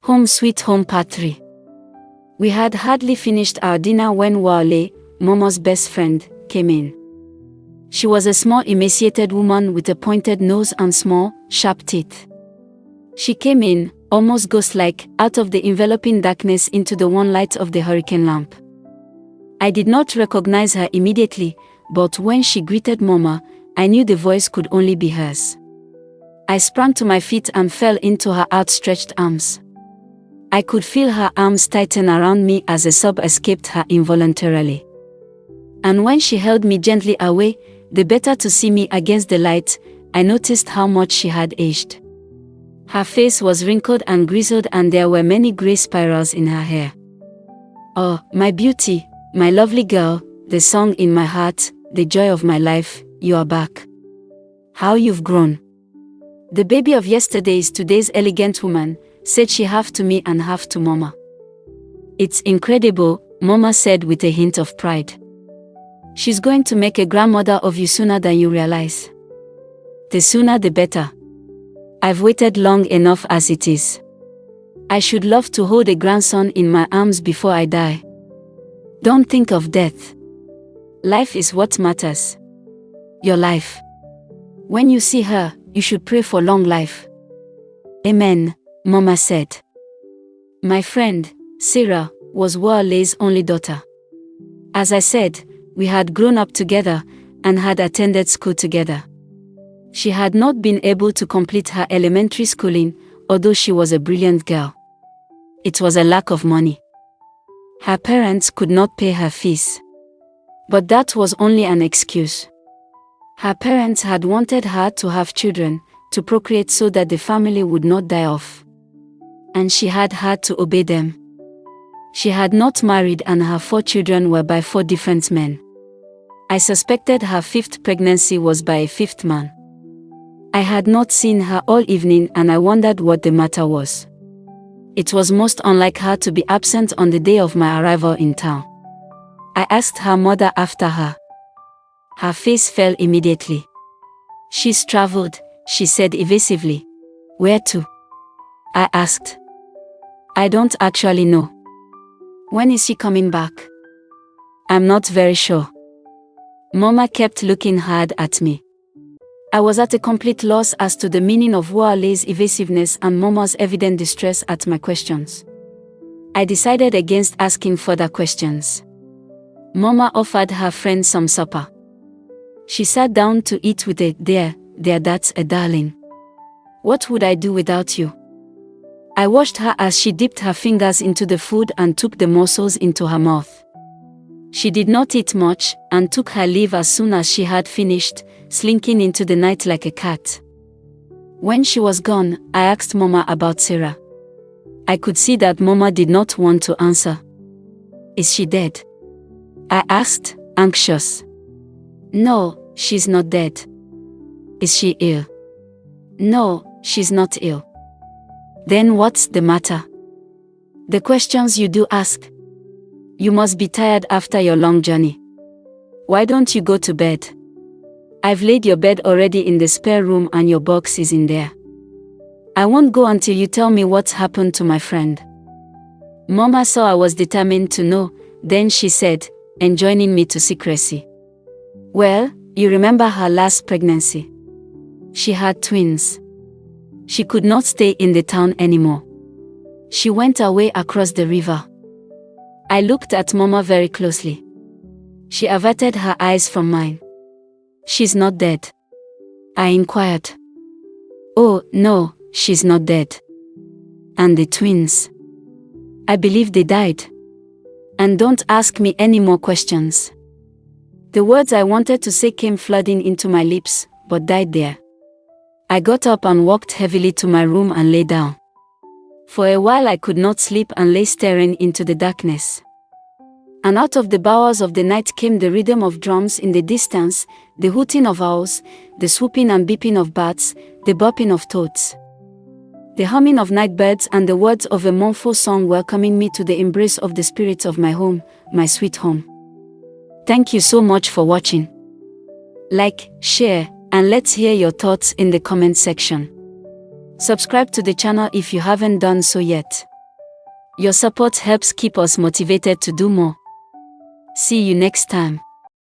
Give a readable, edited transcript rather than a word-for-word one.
Home Sweet Home Part 3. We had hardly finished our dinner when Wale, Momo's best friend, came in. She was a small emaciated woman with a pointed nose and small, sharp teeth. She came in, almost ghost-like, out of the enveloping darkness into the one light of the hurricane lamp. I did not recognize her immediately, but when she greeted Mama, I knew the voice could only be hers. I sprang to my feet and fell into her outstretched arms. I could feel her arms tighten around me as a sob escaped her involuntarily. And when she held me gently away, the better to see me against the light, I noticed how much she had aged. Her face was wrinkled and grizzled and there were many gray spirals in her hair. Oh, my beauty, my lovely girl, the song in my heart, the joy of my life, you are back. How you've grown. The baby of yesterday is today's elegant woman, said she half to me and half to Mama. It's incredible, Mama said with a hint of pride. She's going to make a grandmother of you sooner than you realize. The sooner the better. I've waited long enough as it is. I should love to hold a grandson in my arms before I die. Don't think of death. Life is what matters. Your life. When you see her, you should pray for long life. Amen, Mama said. My friend, Sarah, was Wale's only daughter. As I said, we had grown up together and had attended school together. She had not been able to complete her elementary schooling, although she was a brilliant girl. It was a lack of money. Her parents could not pay her fees. But that was only an excuse. Her parents had wanted her to have children, to procreate so that the family would not die off. And she had had to obey them. She had not married and her 4 children were by 4 different men. I suspected her 5th pregnancy was by a 5th man. I had not seen her all evening and I wondered what the matter was. It was most unlike her to be absent on the day of my arrival in town. I asked her mother after her. Her face fell immediately. She's traveled, she said evasively. Where to? I asked. I don't actually know. When is she coming back? I'm not very sure. Mama kept looking hard at me. I was at a complete loss as to the meaning of Wale's evasiveness and Mama's evident distress at my questions. I decided against asking further questions. Mama offered her friend some supper. She sat down to eat with a there, that's a darling. What would I do without you? I watched her as she dipped her fingers into the food and took the morsels into her mouth. She did not eat much, and took her leave as soon as she had finished, slinking into the night like a cat. When she was gone, I asked Mama about Sarah. I could see that Mama did not want to answer. Is she dead? I asked, anxious. No, she's not dead. Is she ill? No, she's not ill. Then what's the matter? The questions you do ask. You must be tired after your long journey. Why don't you go to bed? I've laid your bed already in the spare room and your box is in there. I won't go until you tell me what's happened to my friend. Mama saw I was determined to know, then she said, enjoining me to secrecy. Well, you remember her last pregnancy. She had twins. She could not stay in the town anymore. She went away across the river. I looked at Mama very closely. She averted her eyes from mine. She's not dead? I inquired. Oh, no, she's not dead. And the twins? I believe they died. And don't ask me any more questions. The words I wanted to say came flooding into my lips, but died there. I got up and walked heavily to my room and lay down. For a while I could not sleep and lay staring into the darkness. And out of the bowers of the night came the rhythm of drums in the distance, the hooting of owls, the swooping and beeping of bats, the bopping of toads, the humming of night birds and the words of a mournful song welcoming me to the embrace of the spirits of my home, my sweet home. Thank you so much for watching. Like, share, and let's hear your thoughts in the comment section. Subscribe to the channel if you haven't done so yet. Your support helps keep us motivated to do more. See you next time.